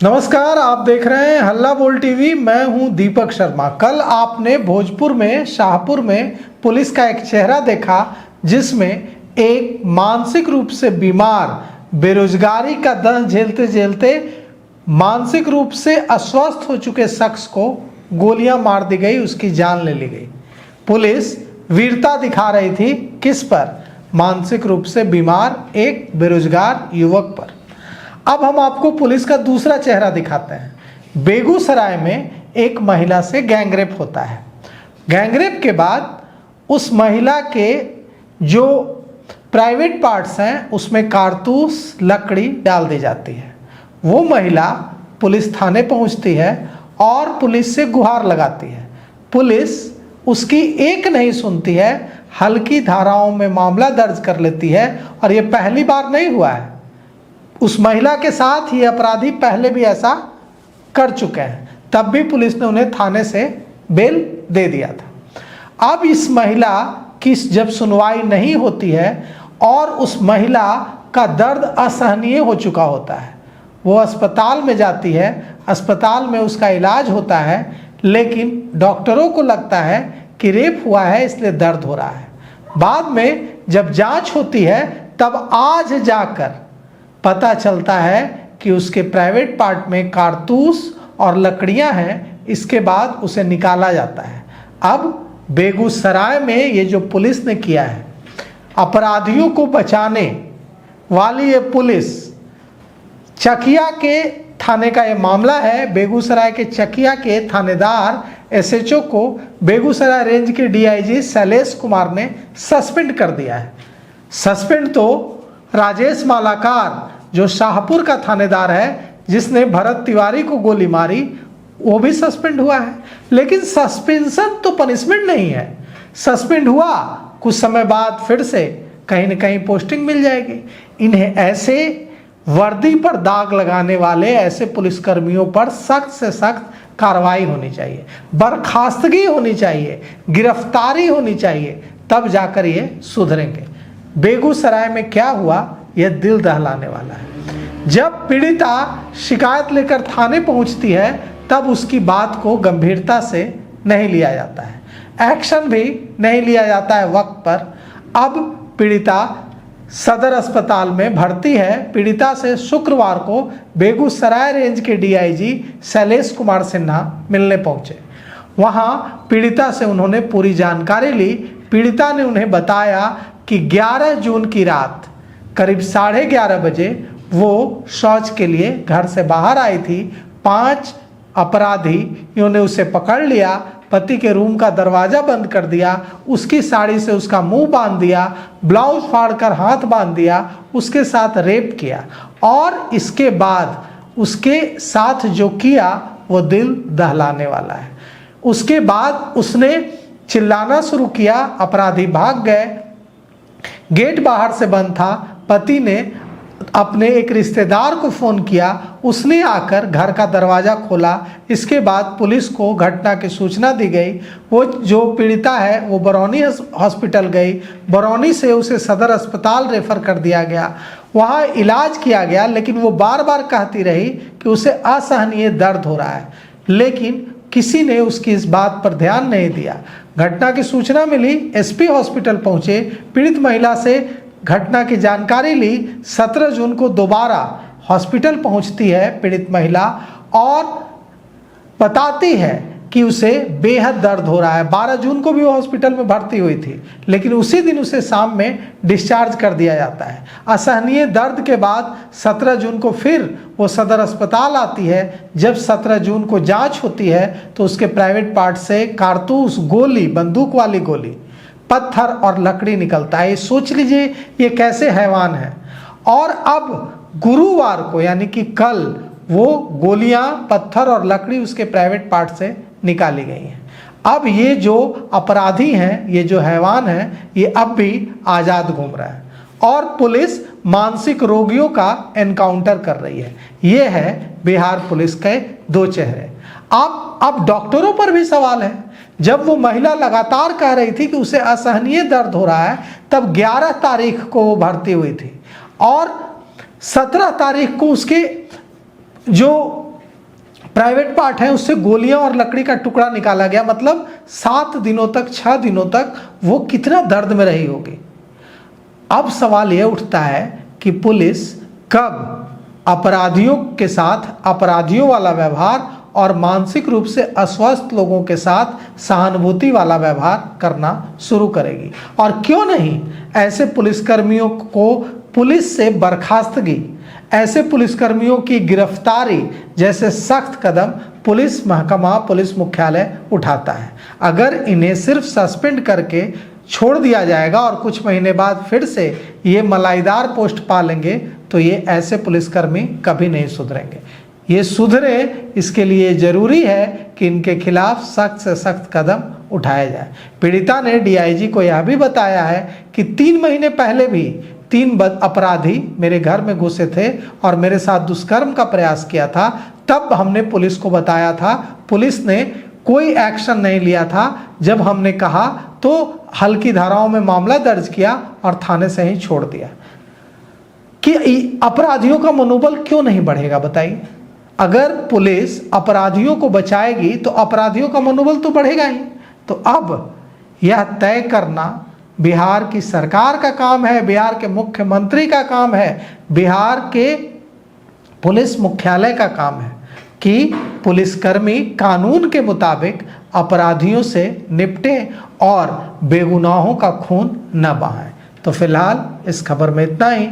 नमस्कार, आप देख रहे हैं हल्ला बोल टीवी। मैं हूं दीपक शर्मा। कल आपने भोजपुर में शाहपुर में पुलिस का एक चेहरा देखा जिसमें एक मानसिक रूप से बीमार, बेरोजगारी का दर्द झेलते झेलते मानसिक रूप से अस्वस्थ हो चुके शख्स को गोलियां मार दी गई, उसकी जान ले ली गई। पुलिस वीरता दिखा रही थी किस पर? मानसिक रूप से बीमार एक बेरोजगार युवक पर। अब हम आपको पुलिस का दूसरा चेहरा दिखाते हैं। बेगूसराय में एक महिला से गैंगरेप होता है। गैंगरेप के बाद उस महिला के जो प्राइवेट पार्ट्स हैं उसमें कारतूस, लकड़ी डाल दी जाती है। वो महिला पुलिस थाने पहुंचती है और पुलिस से गुहार लगाती है। पुलिस उसकी एक नहीं सुनती है, हल्की धाराओं में मामला दर्ज कर लेती है। और ये पहली बार नहीं हुआ है, उस महिला के साथ ये अपराधी पहले भी ऐसा कर चुके हैं, तब भी पुलिस ने उन्हें थाने से बेल दे दिया था। अब इस महिला की जब सुनवाई नहीं होती है और उस महिला का दर्द असहनीय हो चुका होता है, वो अस्पताल में जाती है, अस्पताल में उसका इलाज होता है, लेकिन डॉक्टरों को लगता है कि रेप हुआ है इसलिए दर्द हो रहा है। बाद में जब जांच होती है तब आज जाकर पता चलता है कि उसके प्राइवेट पार्ट में कारतूस और लकड़ियां हैं। इसके बाद उसे निकाला जाता है। अब बेगूसराय में ये जो पुलिस ने किया है, अपराधियों को बचाने वाली ये पुलिस, चकिया के थाने का ये मामला है। बेगूसराय के चकिया के थानेदार एसएचओ को बेगूसराय रेंज के डीआईजी शैलेश कुमार ने सस्पेंड कर दिया है। सस्पेंड तो राजेश मालाकार जो शाहपुर का थानेदार है, जिसने भरत तिवारी को गोली मारी, वो भी सस्पेंड हुआ है। लेकिन सस्पेंशन तो पनिशमेंट नहीं है। सस्पेंड हुआ, कुछ समय बाद फिर से कहीं न कहीं पोस्टिंग मिल जाएगी। इन्हें ऐसे वर्दी पर दाग लगाने वाले ऐसे पुलिसकर्मियों पर सख्त से सख्त कार्रवाई होनी चाहिए, बर्खास्तगी होनी चाहिए, गिरफ्तारी होनी चाहिए, तब जाकर ये सुधरेंगे। बेगूसराय में क्या हुआ यह दिल दहलाने वाला है। जब पीड़िता शिकायत लेकर थाने पहुंचती है तब उसकी बात को गंभीरता से नहीं लिया जाता है, एक्शन भी नहीं लिया जाता है वक्त पर। अब पीड़िता सदर अस्पताल में भर्ती है। पीड़िता से शुक्रवार को बेगूसराय रेंज के डीआईजी शैलेश कुमार सिन्हा मिलने पहुंचे। वहां पीड़िता से उन्होंने पूरी जानकारी ली। पीड़िता ने उन्हें बताया कि 11 जून की रात करीब 11:30 बजे वो शौच के लिए घर से बाहर आई थी। 5 अपराधियों ने उसे पकड़ लिया, पति के रूम का दरवाजा बंद कर दिया, उसकी साड़ी से उसका मुंह बांध दिया, ब्लाउज फाड़कर हाथ बांध दिया, उसके साथ रेप किया। और इसके बाद उसके साथ जो किया वो दिल दहलाने वाला है। उसके बाद उसने चिल्लाना शुरू किया, अपराधी भाग गए। गेट बाहर से बंद था। पति ने अपने एक रिश्तेदार को फ़ोन किया, उसने आकर घर का दरवाज़ा खोला। इसके बाद पुलिस को घटना की सूचना दी गई। वो जो पीड़िता है वो बरौनी हॉस्पिटल गई। बरौनी से उसे सदर अस्पताल रेफ़र कर दिया गया, वहाँ इलाज किया गया। लेकिन वो बार बार कहती रही कि उसे असहनीय दर्द हो रहा है, लेकिन किसी ने उसकी इस बात पर ध्यान नहीं दिया। घटना की सूचना मिली, एसपी हॉस्पिटल पहुँचे, पीड़ित महिला से घटना की जानकारी ली। 17 जून को दोबारा हॉस्पिटल पहुंचती है पीड़ित महिला और बताती है कि उसे बेहद दर्द हो रहा है। 12 जून को भी वो हॉस्पिटल में भर्ती हुई थी, लेकिन उसी दिन उसे शाम में डिस्चार्ज कर दिया जाता है। असहनीय दर्द के बाद 17 जून को फिर वो सदर अस्पताल आती है। जब 17 जून को जांच होती है तो उसके प्राइवेट पार्ट से कारतूस, गोली, बंदूक वाली गोली, पत्थर और लकड़ी निकलता है। ये सोच लीजिए ये कैसे हैवान है। और अब गुरुवार को यानी कि कल वो गोलियां, पत्थर और लकड़ी उसके प्राइवेट पार्ट से निकाली गई हैं। अब ये जो अपराधी हैं, ये जो हैवान हैं, ये अब भी आज़ाद घूम रहा है और पुलिस मानसिक रोगियों का एनकाउंटर कर रही है। ये है बिहार पुलिस के दो चेहरे। अब डॉक्टरों पर भी सवाल है। जब वो महिला लगातार कह रही थी कि उसे असहनीय दर्द हो रहा है, तब 11 तारीख को वो भर्ती हुई थी और 17 तारीख को उसके जो प्राइवेट पार्ट है उससे गोलियां और लकड़ी का टुकड़ा निकाला गया, मतलब 7 दिनों तक 6 दिनों तक वो कितना दर्द में रही होगी। अब सवाल यह उठता है कि पुलिस कब अपराधियों के साथ अपराधियों वाला व्यवहार और मानसिक रूप से अस्वस्थ लोगों के साथ सहानुभूति वाला व्यवहार करना शुरू करेगी, और क्यों नहीं ऐसे पुलिसकर्मियों को पुलिस से बर्खास्तगी, ऐसे पुलिसकर्मियों की गिरफ्तारी जैसे सख्त कदम पुलिस महकमा पुलिस मुख्यालय उठाता है। अगर इन्हें सिर्फ सस्पेंड करके छोड़ दिया जाएगा और कुछ महीने बाद फिर से ये मलाईदार पोस्ट पा लेंगे तो ये ऐसे पुलिसकर्मी कभी नहीं सुधरेंगे। ये सुधरे इसके लिए जरूरी है कि इनके खिलाफ सख्त से सख्त कदम उठाया जाए। पीड़िता ने डीआईजी को यह भी बताया है कि 3 महीने पहले भी 3 अपराधी मेरे घर में घुसे थे और मेरे साथ दुष्कर्म का प्रयास किया था। तब हमने पुलिस को बताया था, पुलिस ने कोई एक्शन नहीं लिया था। जब हमने कहा तो हल्की धाराओं में मामला दर्ज किया और थाने से ही छोड़ दिया। कि अपराधियों का मनोबल क्यों नहीं बढ़ेगा बताइए? अगर पुलिस अपराधियों को बचाएगी तो अपराधियों का मनोबल तो बढ़ेगा ही। तो अब यह तय करना बिहार की सरकार का काम है, बिहार के मुख्यमंत्री का काम है, बिहार के पुलिस मुख्यालय का काम है कि पुलिसकर्मी कानून के मुताबिक अपराधियों से निपटें और बेगुनाहों का खून न बहाएं। तो फिलहाल इस खबर में इतना ही।